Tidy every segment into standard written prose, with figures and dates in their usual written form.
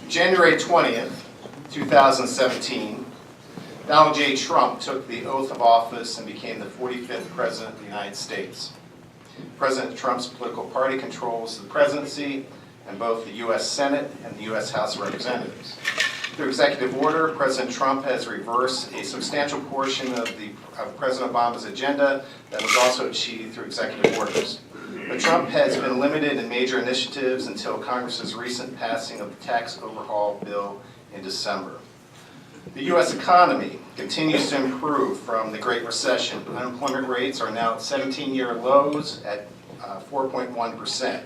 January 20th, 2017, Donald J. Trump took the oath of office and became the 45th President of the United States. President Trump's political party controls the presidency and both the U.S. Senate and the U.S. House of Representatives. Through executive order, President Trump has reversed a substantial portion of President Obama's agenda that was also achieved through executive orders. But Trump has been limited in major initiatives until Congress's recent passing of the tax overhaul bill in December. The U.S. economy continues to improve from the Great Recession. Unemployment rates are now at 17-year lows at 4.1%.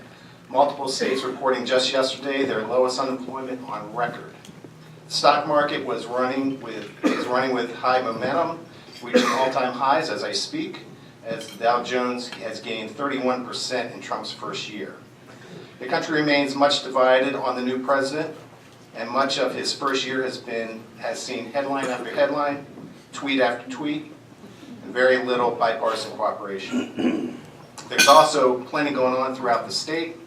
Multiple states reporting just yesterday their lowest unemployment on record. The stock market is running with high momentum, reaching all-time highs as I speak, as the Dow Jones has gained 31% in Trump's first year. The country remains much divided on the new president, and much of his first year has seen headline after headline, tweet after tweet, and very little bipartisan cooperation. There's also plenty going on throughout the state.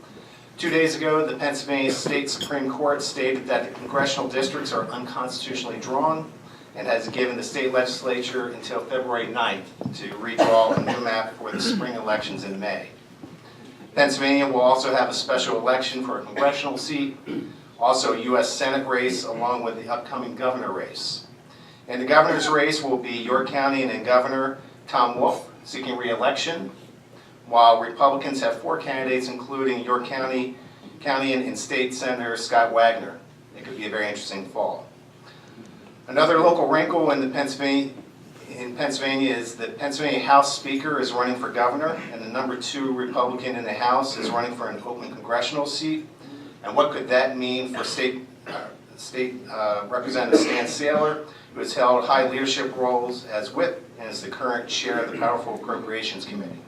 2 days ago, the Pennsylvania State Supreme Court stated that the congressional districts are unconstitutionally drawn and has given the state legislature until February 9th to redraw a new map for the spring elections in May. Pennsylvania will also have a special election for a congressional seat, also a U.S. Senate race, along with the upcoming governor race. In the governor's race will be York County and Governor Tom Wolf seeking re-election, while Republicans have 4 candidates, including York County and State Senator Scott Wagner. It could be a very interesting fall. Another local wrinkle in Pennsylvania is the Pennsylvania House Speaker is running for governor, and the number 2 Republican in the House is running for an open congressional seat. And what could that mean for State Representative Stan Saylor, who has held high leadership roles as whip and is the current chair of the powerful Appropriations Committee?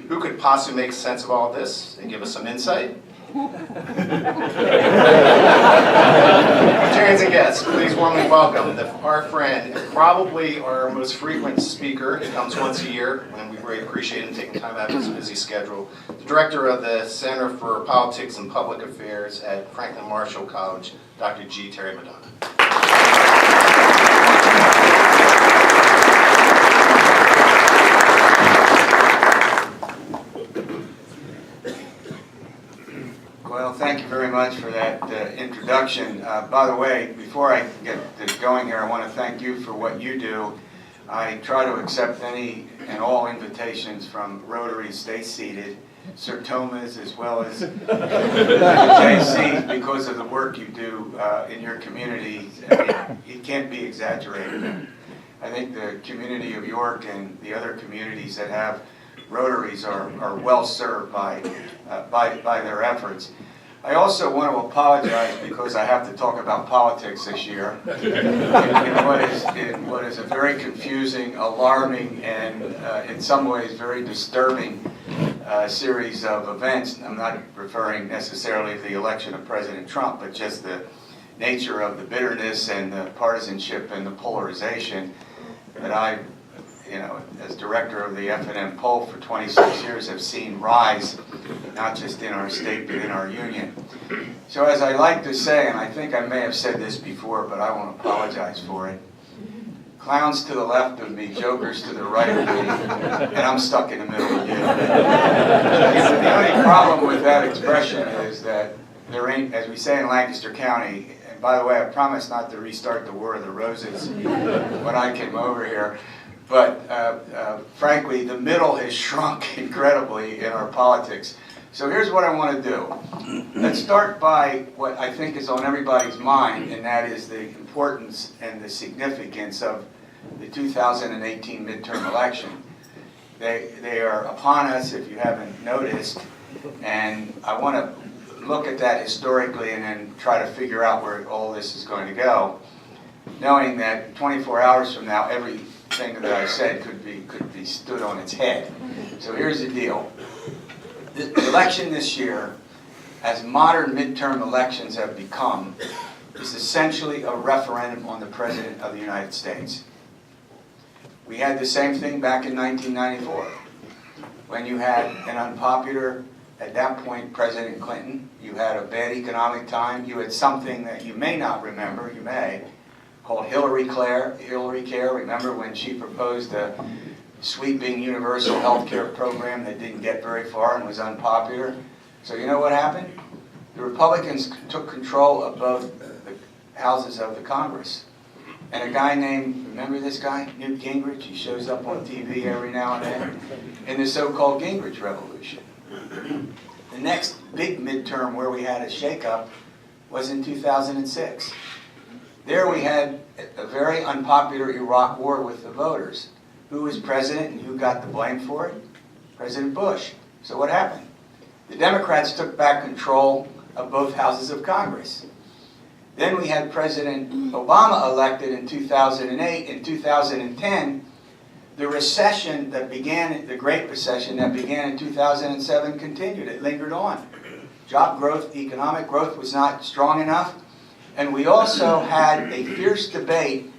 Who could possibly make sense of all this and give us some insight? Rotarians and guests, please warmly welcome our friend, and probably our most frequent speaker. He comes once a year, and we really appreciate him taking time out of his busy schedule. The director of the Center for Politics and Public Affairs at Franklin Marshall College, Dr. G.Terry Madonna. Well, thank you very much for that introduction. By the way, before I get going here, I want to thank you for what you do. I try to accept any and all invitations from Rotary, stay seated, Sertomas, as well as JCs, because of the work you do in your community. I mean, it can't be exaggerated. I think the community of York and the other communities that have Rotaries are well served by their efforts. I also want to apologize because I have to talk about politics this year in what is a very confusing, alarming, and in some ways very disturbing series of events. I'm not referring necessarily to the election of President Trump, but just the nature of the bitterness and the partisanship and the polarization that I, as director of the F&M poll for 26 years, have seen rise, not just in our state, but in our union. So as I like to say, and I think I may have said this before, but I won't apologize for it, clowns to the left of me, jokers to the right of me, and I'm stuck in the middle of you. The only problem with that expression is that there ain't, as we say in Lancaster County, and by the way, I promise not to restart the War of the Roses when I came over here, but frankly, the middle has shrunk incredibly in our politics. So here's what I want to do. Let's start by what I think is on everybody's mind, and that is the importance and the significance of the 2018 midterm election. They are upon us, if you haven't noticed, and I want to look at that historically and then try to figure out where all this is going to go, knowing that 24 hours from now, everything that I said could be stood on its head. So here's the deal. The election this year, as modern midterm elections have become, is essentially a referendum on the President of the United States. We had the same thing back in 1994, when you had an unpopular at that point, President Clinton. You had a bad economic time. You had something that you may not remember, you may, called Hillary Care. Remember when she proposed a sweeping universal health care program that didn't get very far and was unpopular? So you know what happened? The Republicans took control of both the houses of the Congress. And a guy named, remember this guy, Newt Gingrich? He shows up on TV every now and then in the so-called Gingrich Revolution. The next big midterm where we had a shakeup was in 2006. There we had a very unpopular Iraq war with the voters. Who was president and who got the blame for it? President Bush. So what happened? The Democrats took back control of both houses of Congress. Then we had President Obama elected in 2008. In 2010, the recession that began, the Great Recession that began in 2007 continued. It lingered on. Job growth, economic growth was not strong enough. And we also had a fierce debate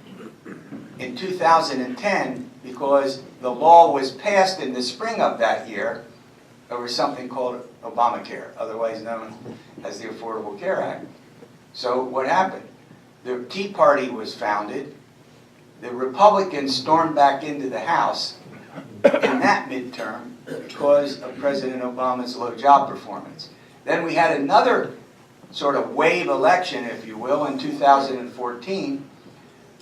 in 2010 because the law was passed in the spring of that year over something called Obamacare, otherwise known as the Affordable Care Act. So what happened? The Tea Party was founded. The Republicans stormed back into the House in that midterm because of President Obama's low job performance. Then we had another sort of wave election, if you will, in 2014,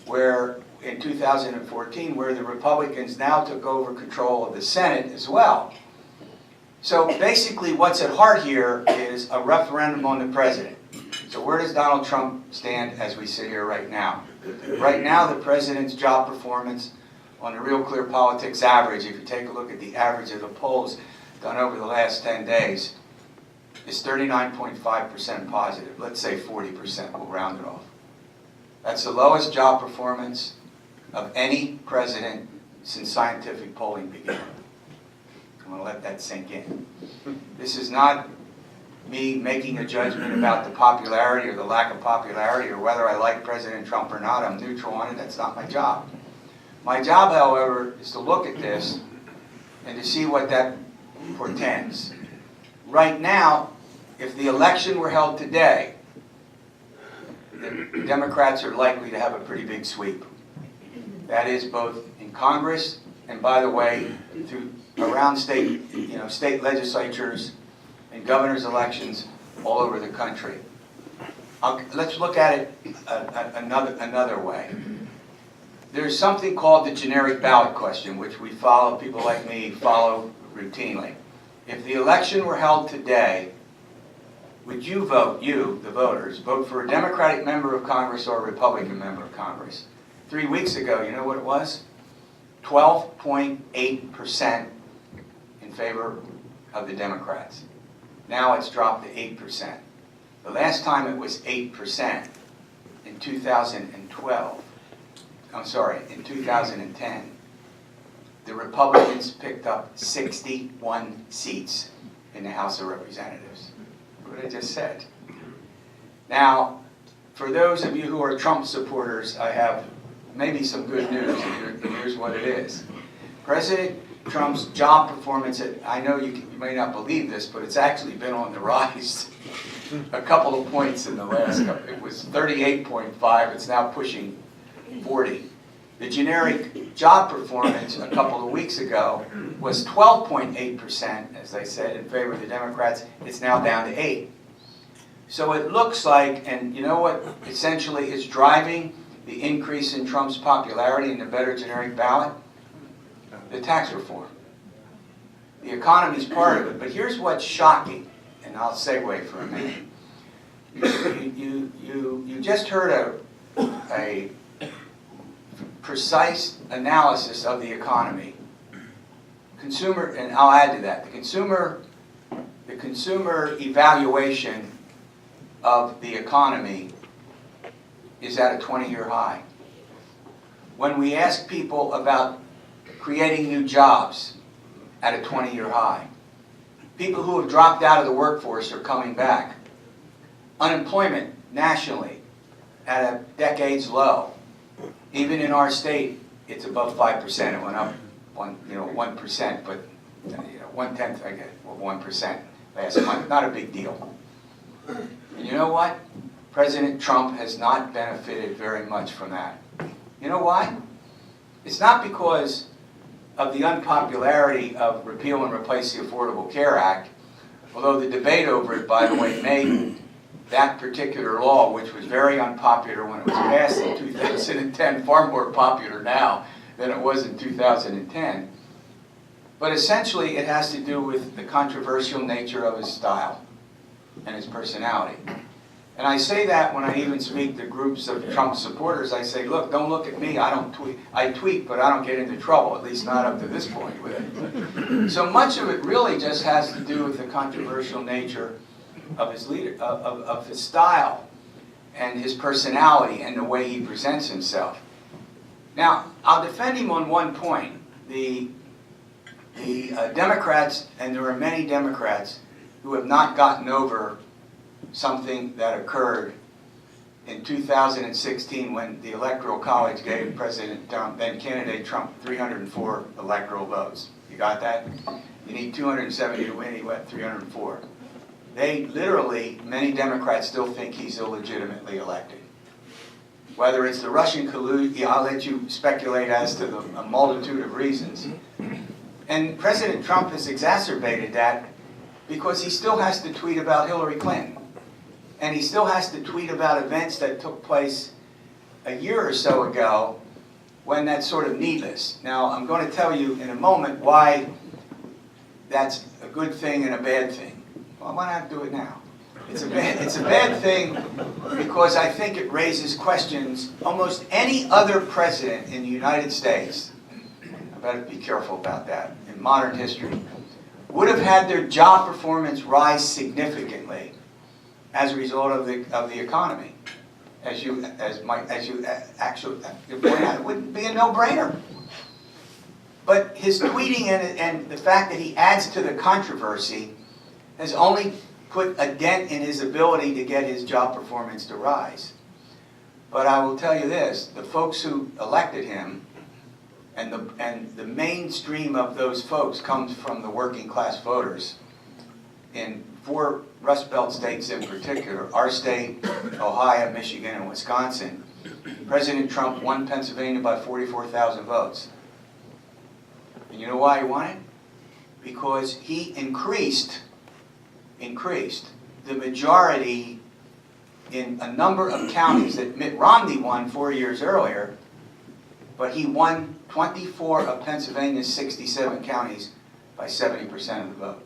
where the Republicans now took over control of the Senate as well. So basically what's at heart here is a referendum on the president. So where does Donald Trump stand as we sit here right now? Right now, the president's job performance on the Real Clear Politics average, if you take a look at the average of the polls done over the last 10 days, is 39.5% positive. Let's say 40%, we'll round it off. That's the lowest job performance of any president since scientific polling began. I'm going to let that sink in. This is not me making a judgment about the popularity or the lack of popularity or whether I like President Trump or not. I'm neutral on it. That's not my job. My job, however, is to look at this and to see what that portends. Right now, if the election were held today, the Democrats are likely to have a pretty big sweep. That is both in Congress and, by the way, around state legislatures and governor's elections all over the country. Let's look at it another way. There's something called the generic ballot question, which we follow, people like me follow routinely. If the election were held today, would you vote, you, the voters, vote for a Democratic member of Congress or a Republican member of Congress? 3 weeks ago, you know what it was? 12.8% in favor of the Democrats. Now it's dropped to 8%. The last time it was 8% in 2012. I'm sorry, in 2010. The Republicans picked up 61 seats in the House of Representatives. What I just said. Now, for those of you who are Trump supporters, I have maybe some good news, and here's what it is. President Trump's job performance, I know you may not believe this, but it's actually been on the rise a couple of points in the last couple. It was 38.5, it's now pushing 40. The generic job performance a couple of weeks ago was 12.8%, as I said, in favor of the Democrats. It's now down to 8. So it looks like, and you know what essentially is driving the increase in Trump's popularity and the better generic ballot? The tax reform. The economy is part of it, but here's what's shocking, and I'll segue for a minute. You just heard a precise analysis of the economy. Consumer, and I'll add to that, the consumer evaluation of the economy is at a 20-year high. When we ask people about creating new jobs, at a 20-year high. People who have dropped out of the workforce are coming back. Unemployment nationally at a decade's low. Even in our state, it's above 5%. It went up 1%, but 1/10, I guess, well, 1%. last month. Not a big deal. And you know what? President Trump has not benefited very much from that. You know why? It's not because of the unpopularity of repeal and replace the Affordable Care Act, although the debate over it, by the way, made that particular law, which was very unpopular when it was passed in 2010, far more popular now than it was in 2010. But essentially, it has to do with the controversial nature of his style and his personality. And I say that when I even speak to groups of Trump supporters. I say, look, don't look at me. I don't tweet. I tweet, but I don't get into trouble, at least not up to this point with it. So much of it really just has to do with the controversial nature of his of his style and his personality and the way he presents himself. Now, I'll defend him on one point. The Democrats, and there are many Democrats who have not gotten over something that occurred in 2016 when the Electoral College gave President Trump, then candidate Trump, 304 electoral votes. You got that? You need 270 to win, he went 304. They literally, many Democrats still think he's illegitimately elected. Whether it's the Russian collusion, I'll let you speculate as to a multitude of reasons. And President Trump has exacerbated that because he still has to tweet about Hillary Clinton. And he still has to tweet about events that took place a year or so ago when that's sort of needless. Now, I'm going to tell you in a moment why that's a good thing and a bad thing. Well, why not do it now? It's a bad thing because I think it raises questions. Almost any other president in the United States, I better be careful about that, in modern history, would have had their job performance rise significantly as a result of the economy. As you actually point out, it wouldn't be a no-brainer. But his tweeting and the fact that he adds to the controversy has only put a dent in his ability to get his job performance to rise. But I will tell you this, the folks who elected him, and the mainstream of those folks comes from the working class voters in 4 Rust Belt states in particular, our state, Ohio, Michigan, and Wisconsin. President Trump won Pennsylvania by 44,000 votes. And you know why he won it? Because he increased the majority in a number of counties that Mitt Romney won 4 years earlier, but he won 24 of Pennsylvania's 67 counties by 70% of the vote.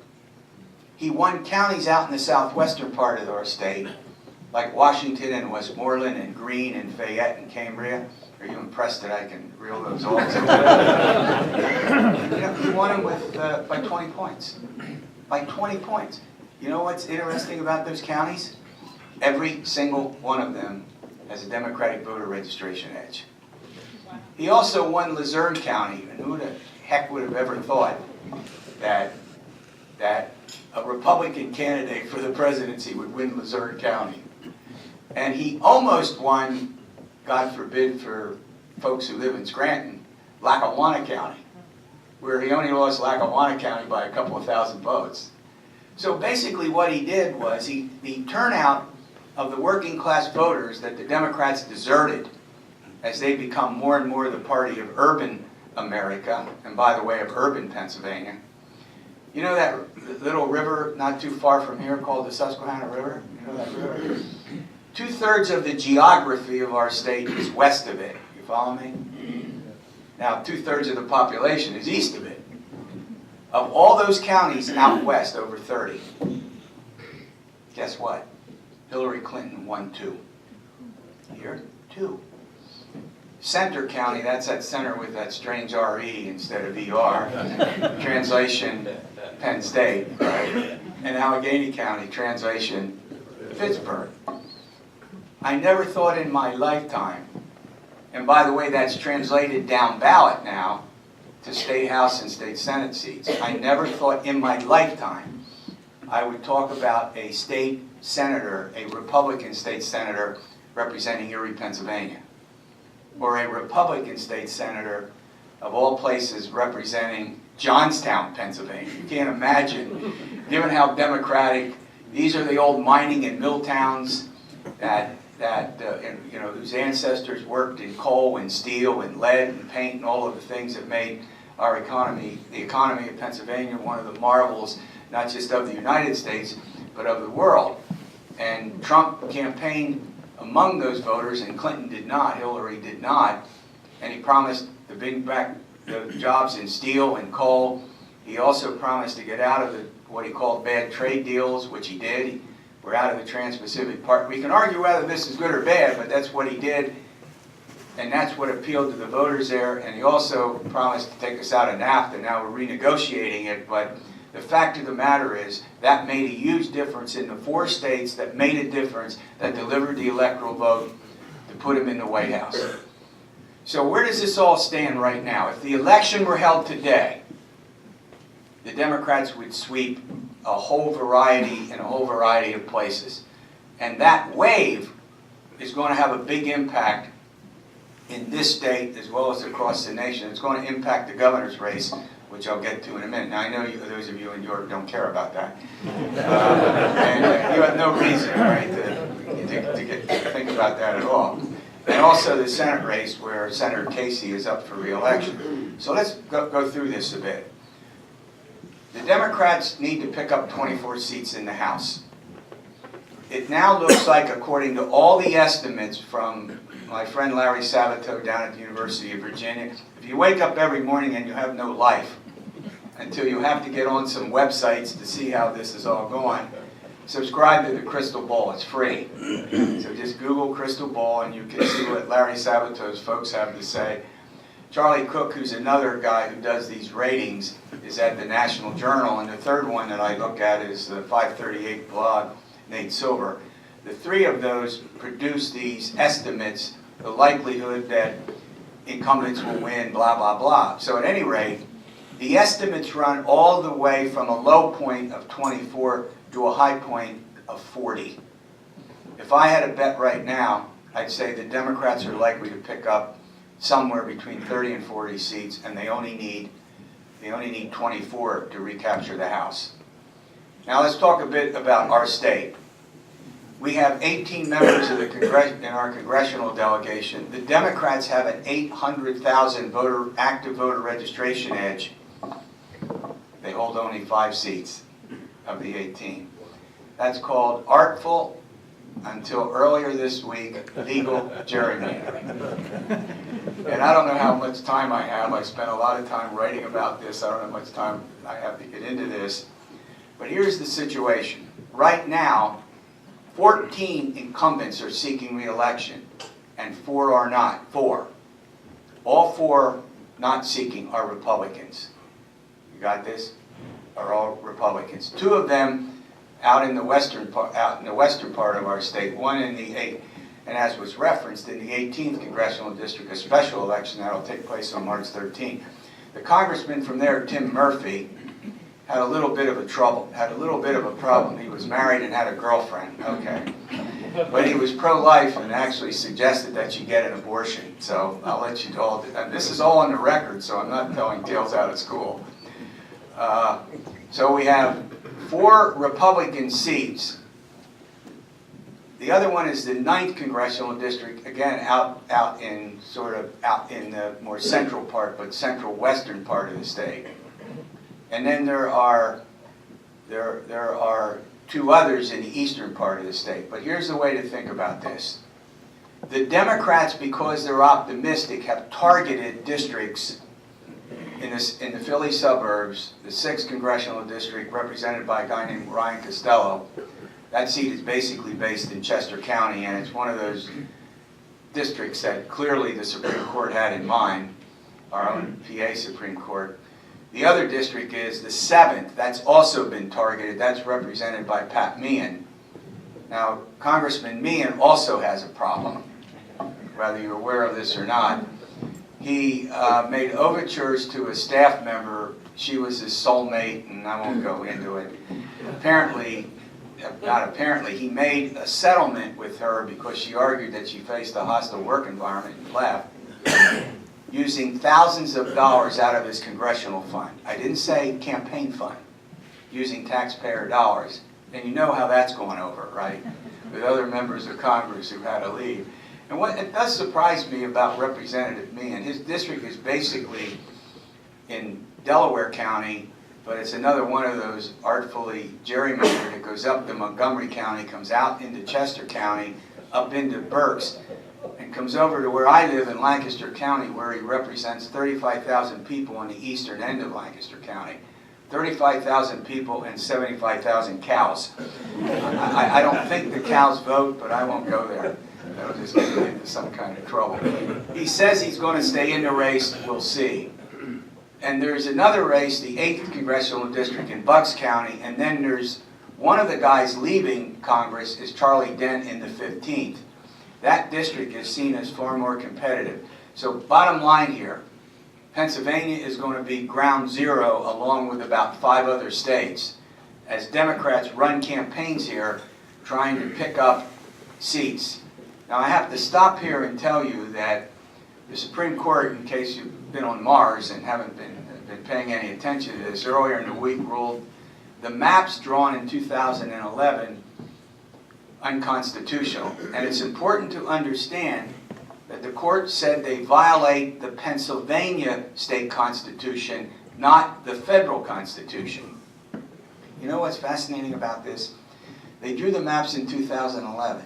He won counties out in the southwestern part of our state, like Washington and Westmoreland and Greene and Fayette and Cambria. Are you impressed that I can reel those off? He won them by 20 points. By 20 points. You know what's interesting about those counties? Every single one of them has a Democratic voter registration edge. He also won Luzerne County, and who the heck would have ever thought that a Republican candidate for the presidency would win Luzerne County. And he almost won, God forbid for folks who live in Scranton, Lackawanna County, where he only lost Lackawanna County by a couple of thousand votes. So basically what he did was the turnout of the working class voters that the Democrats deserted as they become more and more the party of urban America, and by the way, of urban Pennsylvania. You know that little river not too far from here called the Susquehanna River? You know that river? 2/3 of the geography of our state is west of it. You follow me? Now, 2/3 of the population is east of it. Of all those counties out west, over 30, guess what? Hillary Clinton won 2. Here, 2. Center County, that's that center with that strange R-E instead of E-R. Translation, Penn State, right? And Allegheny County, translation, Pittsburgh. I never thought in my lifetime, and by the way, that's translated down ballot now to state house and state senate seats. I never thought in my lifetime I would talk about a state senator, a Republican state senator representing Erie, Pennsylvania, or a Republican state senator of all places representing Johnstown, Pennsylvania. You can't imagine given how democratic, these are the old mining and mill towns that you know, whose ancestors worked in coal and steel and lead and paint and all of the things that made our economy, the economy of Pennsylvania, one of the marvels, not just of the United States, but of the world. And Trump campaigned among those voters, and Clinton did not, Hillary did not, and he promised to bring back the jobs in steel and coal. He also promised to get out of what he called bad trade deals, which he did. We're out of the Trans-Pacific part. We can argue whether this is good or bad, but that's what he did, and that's what appealed to the voters there. And he also promised to take us out of NAFTA. Now we're renegotiating it, but the fact of the matter is that made a huge difference in the 4 states that made a difference, that delivered the electoral vote to put him in the White House. So where does this all stand right now? If the election were held today, the Democrats would sweep a whole variety of places. And that wave is going to have a big impact in this state as well as across the nation. It's going to impact the governor's race, which I'll get to in a minute. Now I know those of you in York don't care about that. And you have no reason, right, to think about that at all. And also the Senate race where Senator Casey is up for re-election. So let's go through this a bit. The Democrats need to pick up 24 seats in the House. It now looks like, according to all the estimates from my friend Larry Sabato down at the University of Virginia, if you wake up every morning and you have no life until you have to get on some websites to see how this is all going, subscribe to the Crystal Ball. It's free. So just Google Crystal Ball and you can see what Larry Sabato's folks have to say. Charlie Cook, who's another guy who does these ratings, is at the National Journal, and the third one that I look at is the 538 blog, Nate Silver. The 3 of those produce these estimates, the likelihood that incumbents will win, blah, blah, blah. So at any rate, the estimates run all the way from a low point of 24 to a high point of 40. If I had a bet right now, I'd say the Democrats are likely to pick up somewhere between 30 and 40 seats, and they only need 24 to recapture the House. Now let's talk a bit about our state. We have 18 members of the in our congressional delegation. The Democrats have an 800,000 active voter registration edge. They hold only 5 seats of the 18. That's called artful, until earlier this week, legal gerrymandering. And I don't know how much time I have. I spent a lot of time writing about this. I don't know how much time I have to get into this. But here's the situation. Right now, 14 incumbents are seeking re-election, and 4 are not. 4. All 4 not seeking are Republicans. You got this? Are all Republicans. 2 of them out in the western part of our state. 1 in the 8th, and as was referenced in the 18th Congressional District, a special election that will take place on March 13th. The congressman from there, Tim Murphy, had a little bit of a problem. He was married and had a girlfriend, okay. But he was pro-life and actually suggested that you get an abortion. So I'll let you all, and this is all on the record, so I'm not telling tales out of school. So we have 4 Republican seats. The other one is the 9th Congressional District, again out in the more central part, but central western part of the state. And then there are 2 others in the eastern part of the state. But here's the way to think about this. The Democrats, because they're optimistic, have targeted districts in the Philly suburbs, the 6th Congressional District, represented by a guy named Ryan Costello. That seat is basically based in Chester County, and it's one of those districts that clearly the Supreme Court had in mind, our own PA Supreme Court. The other district is the 7th. That's also been targeted. That's represented by Pat Meehan. Now, Congressman Meehan also has a problem, whether you're aware of this or not. He made overtures to a staff member. She was his soulmate, and I won't go into it. He made a settlement with her because she argued that she faced a hostile work environment and left, using thousands of dollars out of his congressional fund. I didn't say campaign fund. using taxpayer dollars. And you know how that's gone over, right? With other members of Congress who had to leave. And what it does surprise me about Representative Meehan, his district is basically in Delaware County, but it's another one of those artfully gerrymandered. It goes up to Montgomery County, comes out into Chester County, up into Berks, and comes over to where I live in Lancaster County, where he represents 35,000 people on the eastern end of Lancaster County. 35,000 people and 75,000 cows. I don't think the cows vote, but I won't go there. That'll just get me into some kind of trouble. He says he's going to stay in the race. We'll see. And there's another race, the 8th Congressional District in Bucks County, and then there's one of the guys leaving Congress is Charlie Dent in the 15th. That district is seen as far more competitive. So bottom line here, Pennsylvania is going to be ground zero along with about 5 other states as Democrats run campaigns here trying to pick up seats. Now I have to stop here and tell you that the Supreme Court, in case you've been on Mars and haven't been paying any attention to this, earlier in the week ruled the maps drawn in 2011 unconstitutional. And it's important to understand that the court said they violate the Pennsylvania state constitution, not the federal constitution. You know what's fascinating about this? They drew the maps in 2011.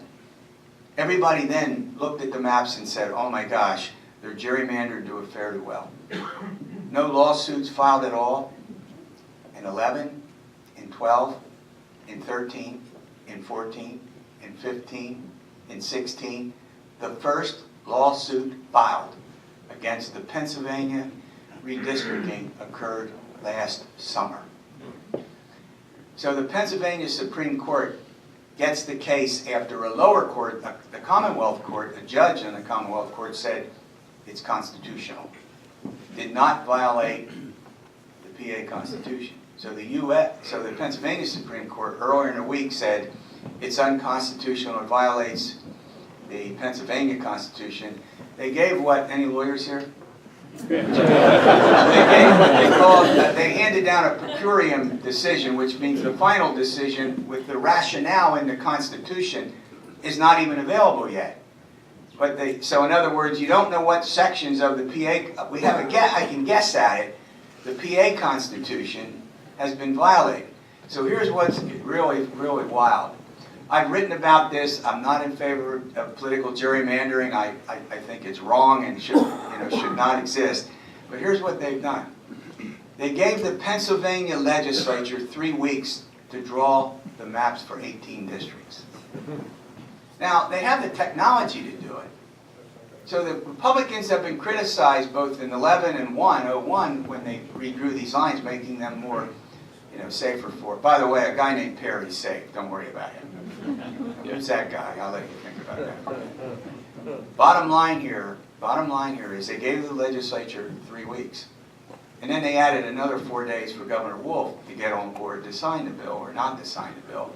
Everybody then looked at the maps and said, oh my gosh, they're gerrymandered, do it fairly well. No lawsuits filed at all in 11, in 12, in 13, in 14, in 15, in 16. The first lawsuit filed against the Pennsylvania redistricting occurred last summer. So the Pennsylvania Supreme Court gets the case after a lower court, the Commonwealth Court, a judge in the Commonwealth Court said it's constitutional. Did not violate the PA Constitution. So the Pennsylvania Supreme Court earlier in the week said it's unconstitutional, it violates the Pennsylvania Constitution. They gave what, any lawyers here? They gave what they called, they handed down a per curiam decision, which means the final decision with the rationale in the Constitution is not even available yet. But so in other words, you don't know what sections of the PA, we have a guess, I can guess at it, the PA Constitution has been violated. So here's what's really, really wild. I've written about this. I'm not in favor of political gerrymandering. I think it's wrong and should not exist. But here's what they've done. They gave the Pennsylvania legislature 3 weeks to draw the maps for 18 districts. Now, they have the technology to do it. So the Republicans have been criticized both in 11 and 01 when they redrew these lines, making them more safer for. By the way, a guy named Perry's safe. Don't worry about him. Who's that guy? I'll let you think about that. Bottom line here is they gave the legislature 3 weeks. And then they added another 4 days for Governor Wolf to get on board to sign the bill or not to sign the bill.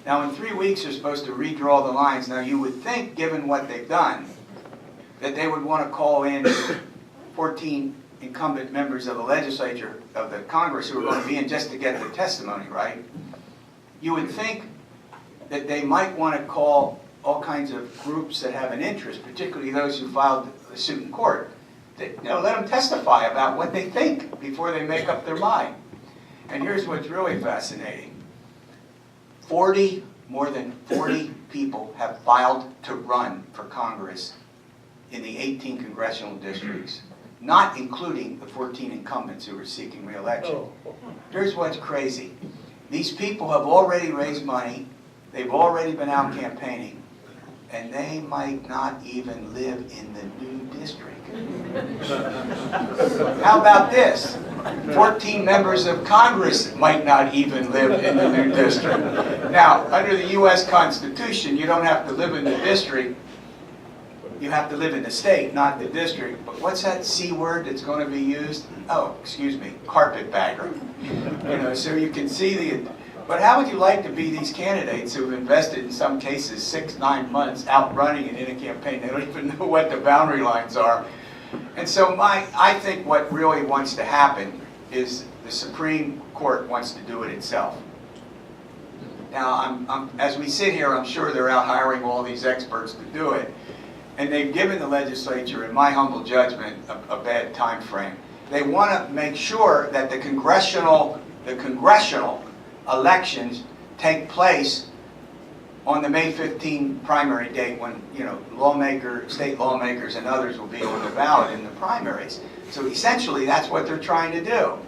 Now in 3 weeks they're supposed to redraw the lines. Now you would think, given what they've done, that they would want to call in 14 incumbent members of the legislature, of the Congress, who are going to be in just to get the testimony, right? You would think that they might want to call all kinds of groups that have an interest, particularly those who filed the suit in court, that, let them testify about what they think before they make up their mind. And here's what's really fascinating. More than 40 people have filed to run for Congress in the 18 congressional districts, not including the 14 incumbents who are seeking re-election. Here's what's crazy. These people have already raised money, they've already been out campaigning, and they might not even live in the new district. How about this? 14 members of Congress might not even live in the new district. Now, under the U.S. Constitution, you don't have to live in the district. You have to live in the state, not the district. But what's that C word that's going to be used? Oh, excuse me, carpetbagger. So you can see the... But how would you like to be these candidates who have invested, in some cases, 6-9 months out running and in a campaign? They don't even know what the boundary lines are. And so I think what really wants to happen is the Supreme Court Court wants to do it itself. Now, as we sit here, I'm sure they're out hiring all these experts to do it, and they've given the legislature, in my humble judgment, a bad time frame. They want to make sure that the congressional elections take place on the May 15 primary date, when state lawmakers and others will be on the ballot in the primaries. So essentially, that's what they're trying to do.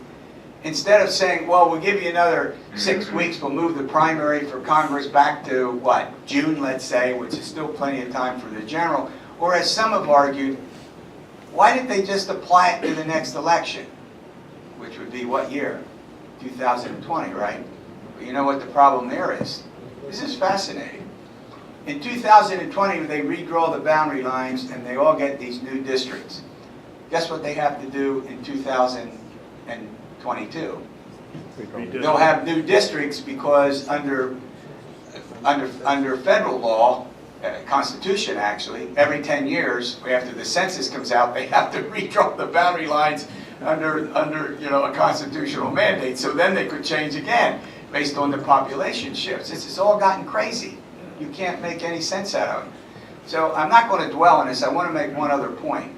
Instead of saying, well, we'll give you another 6 weeks, we'll move the primary for Congress back to, what, June, let's say, which is still plenty of time for the general. Or as some have argued, why didn't they just apply it to the next election? Which would be what year? 2020, right? But you know what the problem there is? This is fascinating. In 2020, they redraw the boundary lines and they all get these new districts. Guess what they have to do in 2022? They'll have new districts because under federal law, Constitution actually, every 10 years after the census comes out, they have to redraw the boundary lines under a constitutional mandate. So then they could change again based on the population shifts. This has all gotten crazy. You can't make any sense out of it. So I'm not going to dwell on this. I want to make one other point.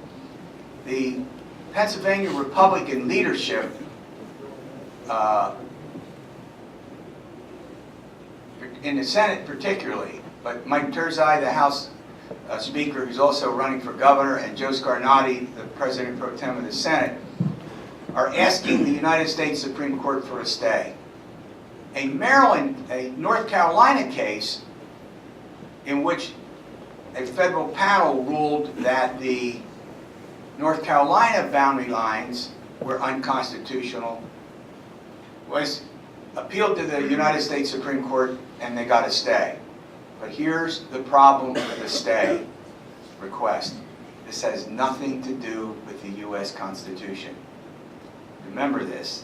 The Pennsylvania Republican leadership in the Senate particularly, but Mike Terzai, the House Speaker, who's also running for governor, and Joe Scarnati, the President Pro Tem of the Senate, are asking the United States Supreme Court for a stay. A North Carolina case in which a federal panel ruled that the North Carolina boundary lines were unconstitutional was appealed to the United States Supreme Court, and they got a stay. But here's the problem with the stay request. This has nothing to do with the U.S. Constitution. Remember this.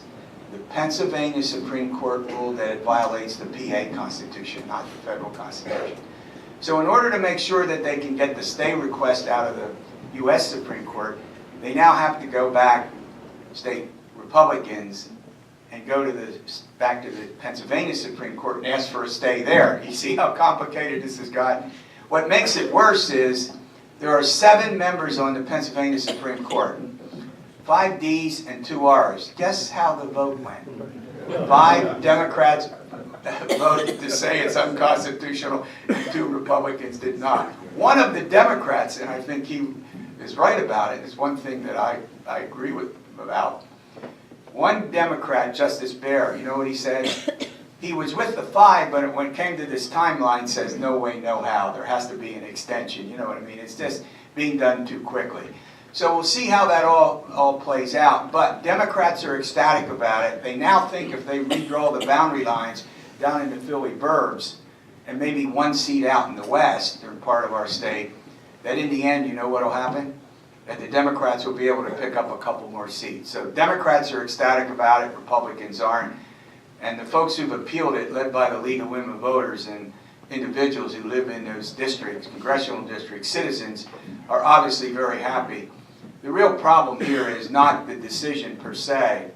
The Pennsylvania Supreme Court ruled that it violates the PA Constitution, not the federal Constitution. So in order to make sure that they can get the stay request out of the U.S. Supreme Court, they now have to go back, state Republicans, and go back to the Pennsylvania Supreme Court and ask for a stay there. You see how complicated this has gotten? What makes it worse is there are 7 members on the Pennsylvania Supreme Court, 5 Ds and 2 Rs. Guess how the vote went? 5 Democrats voted to say it's unconstitutional, and 2 Republicans did not. One of the Democrats, and I think he is right about it, is one thing that I agree with him about. One Democrat, Justice Baer, you know what he said? He was with the 5, but when it came to this timeline, says no way, no how. There has to be an extension, you know what I mean? It's just being done too quickly. So we'll see how that all plays out. But Democrats are ecstatic about it. They now think if they redraw the boundary lines down in the Philly burbs, and maybe 1 seat out in the west, they're part of our state, that in the end, you know what will happen? That the Democrats will be able to pick up a couple more seats. So Democrats are ecstatic about it, Republicans aren't. And the folks who've appealed it, led by the League of Women Voters and individuals who live in those districts, congressional districts, citizens, are obviously very happy. The real problem here is not the decision per se.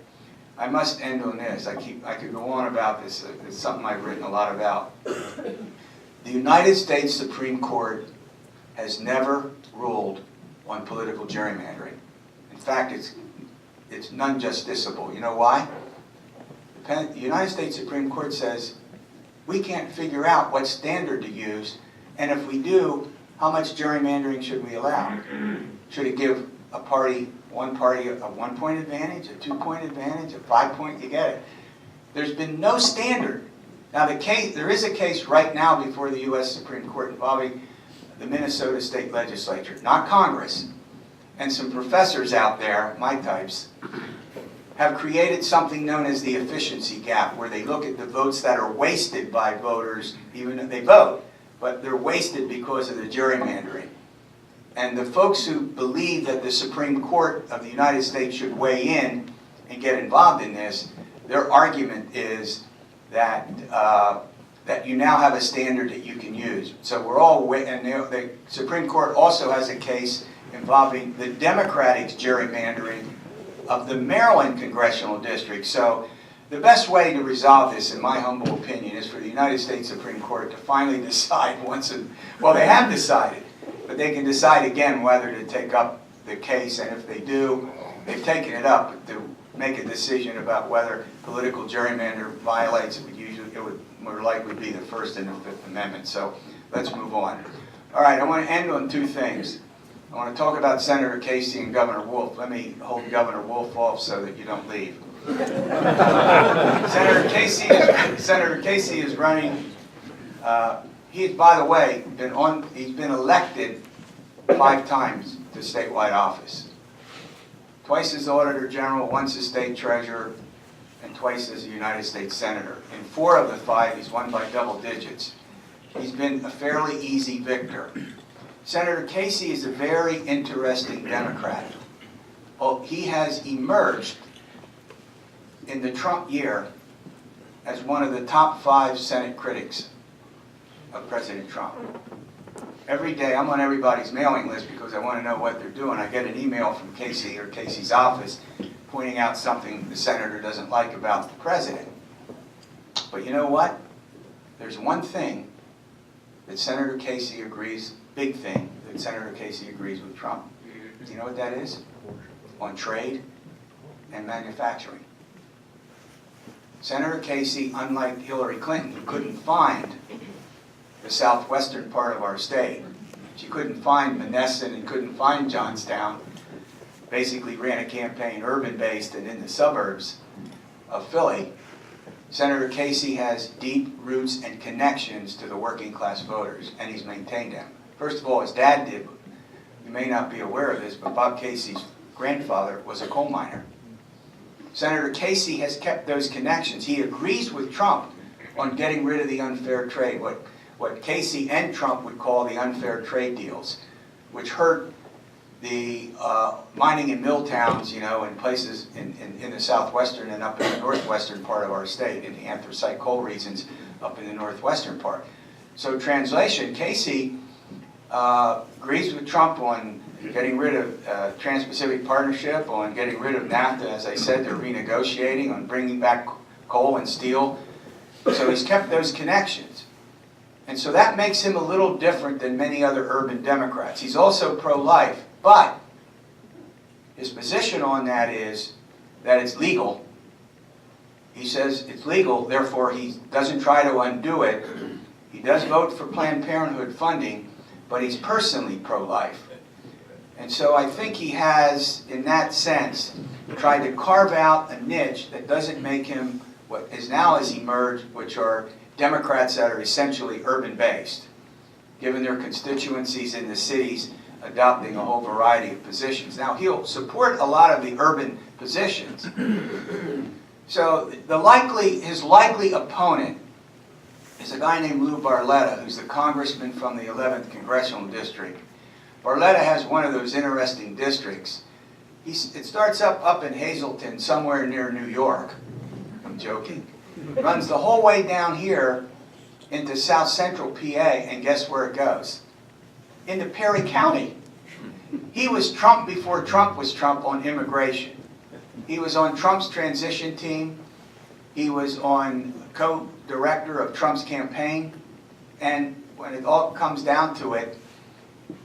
I must end on this. I could go on about this. It's something I've written a lot about. The United States Supreme Court has never ruled on political gerrymandering. In fact, it's non-justiciable. You know why? The United States Supreme Court says we can't figure out what standard to use, and if we do, how much gerrymandering should we allow? Should it give one party a 1-point advantage, a 2-point advantage, a 5-point? You get it. There's been no standard. Now there is a case right now before the U.S. Supreme Court involving the Minnesota State Legislature, not Congress, and some professors out there, my types, have created something known as the efficiency gap, where they look at the votes that are wasted by voters, even if they vote, but they're wasted because of the gerrymandering. And the folks who believe that the Supreme Court of the United States should weigh in and get involved in this, their argument is that that you now have a standard that you can use. So we're all, and the Supreme Court also has a case involving the Democratic gerrymandering of the Maryland Congressional District. So The best way to resolve this, in my humble opinion, is for the United States Supreme Court to finally decide once and, well, they have decided, but they can decide again whether to take up the case, and if they do, they've taken it up to make a decision about whether political gerrymander violates it. It would more likely be the First and the Fifth Amendment. So let's move on. All right, I want to end on two things. I want to talk about Senator Casey and Governor Wolf. Let me hold Governor Wolf off so that you don't leave. Senator Casey is running. He has, by the way, he's been elected 5 times to statewide office. Twice as Auditor General, once as State Treasurer, and twice as a United States Senator. In 4 of the 5, he's won by double digits. He's been a fairly easy victor. Senator Casey is a very interesting Democrat. Well, he has emerged in the Trump year as one of the top 5 Senate critics of President Trump. Every day, I'm on everybody's mailing list because I want to know what they're doing. I get an email from Casey or Casey's office pointing out something the senator doesn't like about the president. But you know what? There's one thing that Senator Casey agrees, big thing, that Senator Casey agrees with Trump. Do you know what that is? On trade and manufacturing. Senator Casey, unlike Hillary Clinton, who couldn't find the southwestern part of our state, she couldn't find Menneson and couldn't find Johnstown, basically ran a campaign urban-based and in the suburbs of Philly. Senator Casey has deep roots and connections to the working class voters, and he's maintained them. First of all, his dad did. You may not be aware of this, but Bob Casey's grandfather was a coal miner. Senator Casey has kept those connections. He agrees with Trump on getting rid of the unfair trade, what Casey and Trump would call the unfair trade deals, which hurt the mining and mill towns, you know, in places in the southwestern and up in the northwestern part of our state, in the anthracite coal regions up in the northwestern part. So translation, Casey agrees with Trump on getting rid of Trans-Pacific Partnership, on getting rid of NAFTA. As I said, they're renegotiating, on bringing back coal and steel. So he's kept those connections. And so that makes him a little different than many other urban Democrats. He's also pro-life, but his position on that is that it's legal. He says it's legal, therefore he doesn't try to undo it. He does vote for Planned Parenthood funding, but he's personally pro-life. And so I think he has, in that sense, tried to carve out a niche that doesn't make him what is now has emerged, which are Democrats that are essentially urban-based, given their constituencies in the cities adopting a whole variety of positions. Now, he'll support a lot of the urban positions. So his likely opponent is a guy named Lou Barletta, who's the congressman from the 11th Congressional District. Barletta has one of those interesting districts. It starts up in Hazleton, somewhere near New York. I'm joking. Runs the whole way down here into south central PA, and guess where it goes? Into Perry County. He was Trump before Trump was Trump on immigration. He was on Trump's transition team. He was on co-director of Trump's campaign. And when it all comes down to it,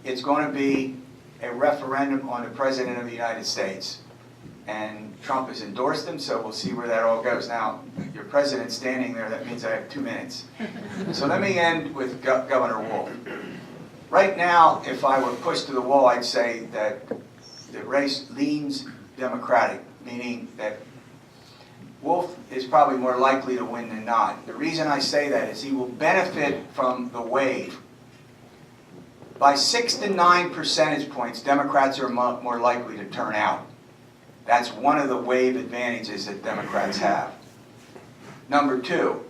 it's going to be a referendum on the President of the United States. And Trump has endorsed him, so we'll see where that all goes. Now, your president's standing there, that means I have 2 minutes. So let me end with Governor Wolf. Right now, if I were pushed to the wall, I'd say that the race leans Democratic, meaning that Wolf is probably more likely to win than not. The reason I say that is he will benefit from the wave. By 6 to 9 percentage points, Democrats are more likely to turn out. That's one of the wave advantages that Democrats have. Number 2,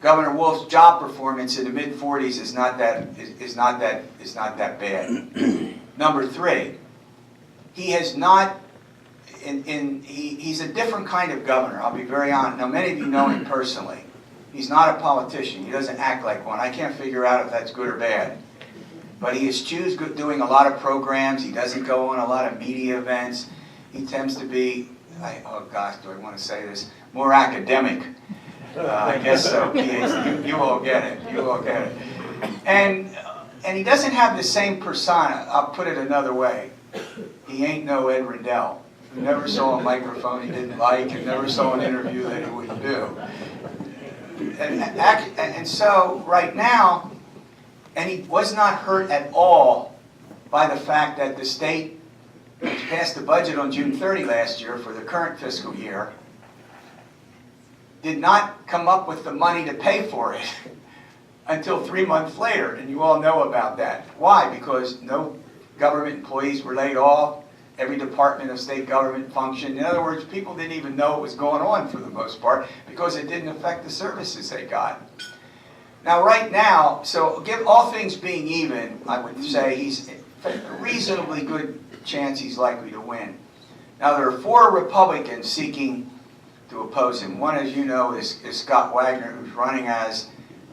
Governor Wolf's job performance in the mid-40s is not that bad. Number 3, he has not. He's a different kind of governor. I'll be very honest. Now, many of you know him personally. He's not a politician. He doesn't act like one. I can't figure out if that's good or bad. But he eschews doing a lot of programs. He doesn't go on a lot of media events. He tends to be, oh gosh, do I want to say this? more academic. I guess so, PhD. You all get it. You all get it. And he doesn't have the same persona. I'll put it another way. He ain't no Ed Rendell. You never saw a microphone he didn't like, and never saw an interview that he wouldn't do. And so right now, and he was not hurt at all by the fact that the state passed the budget on June 30 last year for the current fiscal year, did not come up with the money to pay for it until 3 months later, and you all know about that. Why? Because no government employees were laid off. Every department of state government functioned. In other words, people didn't even know what was going on for the most part because it didn't affect the services they got. Now, right now, so give all things being even, I would say he's a reasonably good chance he's likely to win. Now, there are 4 Republicans seeking to oppose him. One, as you know, is Scott Wagner, who's running as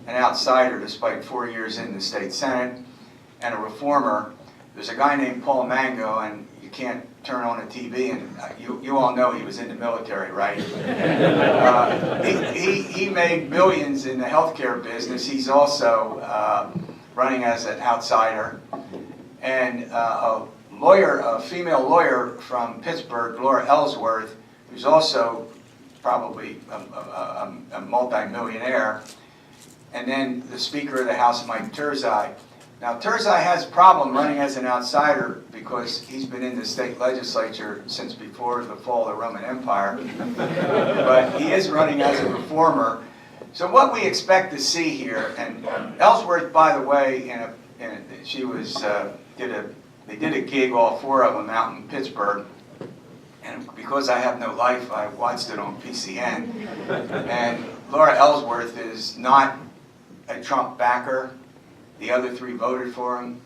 an outsider despite 4 years in the state Senate, and a reformer. There's a guy named Paul Mango, and you can't turn on a TV, and you all know he was in the military, right? He made millions in the healthcare business. He's also running as an outsider. And a female lawyer from Pittsburgh, Laura Ellsworth, who's also probably a multi-millionaire. And then the Speaker of the House, Mike Turzai. Now, Turzai has a problem running as an outsider because he's been in the state legislature since before the fall of the Roman Empire. But he is running as a reformer. So what we expect to see here, and Ellsworth, by the way, they did a gig, all 4 of them, out in Pittsburgh. And because I have no life, I watched it on PCN. And Laura Ellsworth is not a Trump backer. The other 3 voted for him.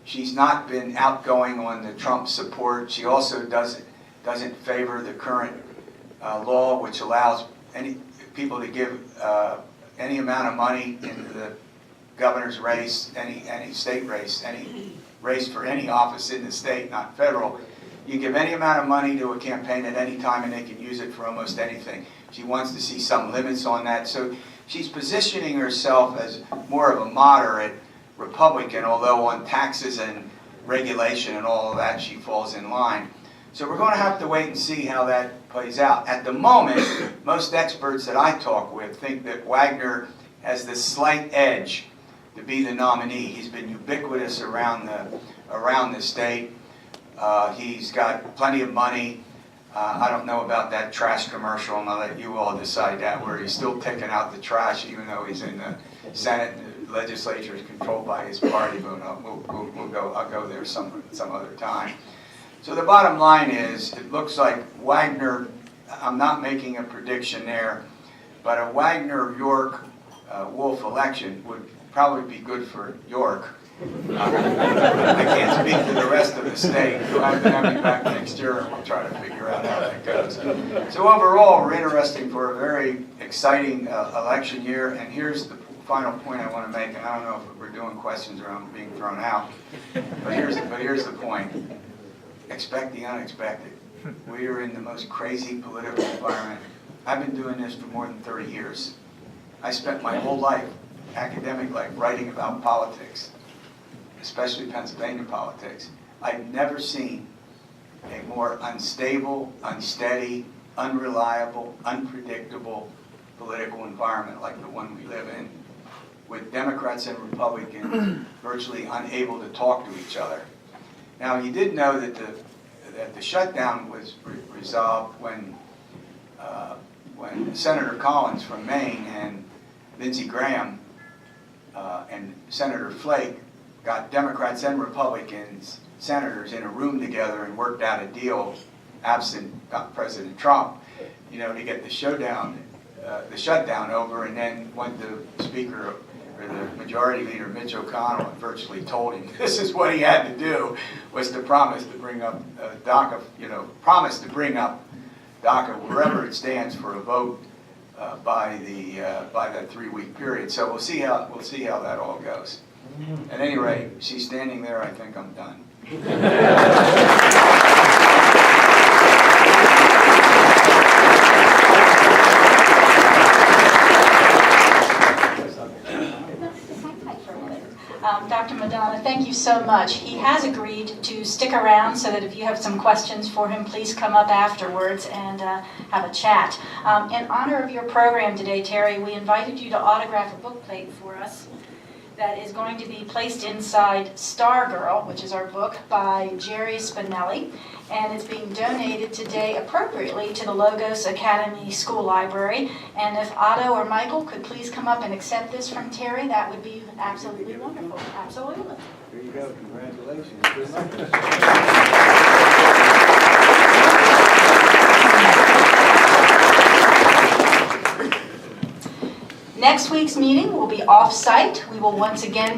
She's not been outgoing on the Trump support. She also doesn't favor the current law, which allows any people to give any amount of money in the governor's race, any state race, any race for any office in the state, not federal. You give any amount of money to a campaign at any time, and they can use it for almost anything. She wants to see some limits on that. So she's positioning herself as more of a moderate Republican, although on taxes and regulation and all of that, she falls in line. So we're going to have to wait and see how that plays out. At the moment, most experts that I talk with think that Wagner has this slight edge to be the nominee. He's been ubiquitous around the state. He's got plenty of money. I don't know about that trash commercial, and I'll let you all decide that, where he's still taking out the trash even though he's in the Senate. The legislature is controlled by his party, but I'll go there some other time. So the bottom line is, it looks like Wagner, I'm not making a prediction there, but a Wagner-York Wolf election would probably be good for York. I can't speak for the rest of the state. You'll have to have me back next year and we'll try to figure out how that goes. So overall, we're interested for a very exciting election year. And here's the final point I want to make, and I don't know if we're doing questions or I'm being thrown out, but here's the point. Expect the unexpected. We are in the most crazy political environment. I've been doing this for more than 30 years. I spent my whole life, academic life, writing about politics, especially Pennsylvania politics. I've never seen a more unstable, unsteady, unreliable, unpredictable political environment like the one we live in, with Democrats and Republicans virtually unable to talk to each other. Now, you did know that the shutdown was resolved when Senator Collins from Maine and Lindsey Graham and Senator Flake got Democrats and Republicans, senators, in a room together and worked out a deal, absent President Trump, to get the shutdown over. And then when the Speaker or the Majority Leader Mitch McConnell virtually told him this is what he had to do, was to promise to bring up DACA, promise to bring up DACA wherever it stands for a vote by that 3-week period. So we'll see how that all goes. At any rate, she's standing there. I think I'm done. Dr. Madonna, thank you so much. He has agreed to stick around so that if you have some questions for him, please come up afterwards and have a chat. In honor of your program today, Terry, we invited you to autograph a book plate for us that is going to be placed inside Stargirl, which is our book by Jerry Spinelli, and it's being donated today appropriately to the Logos Academy School Library. And if Otto or Michael could please come up and accept this from Terry, that would be absolutely wonderful. Absolutely. There you go. Congratulations. Next week's meeting will be off-site. We will once again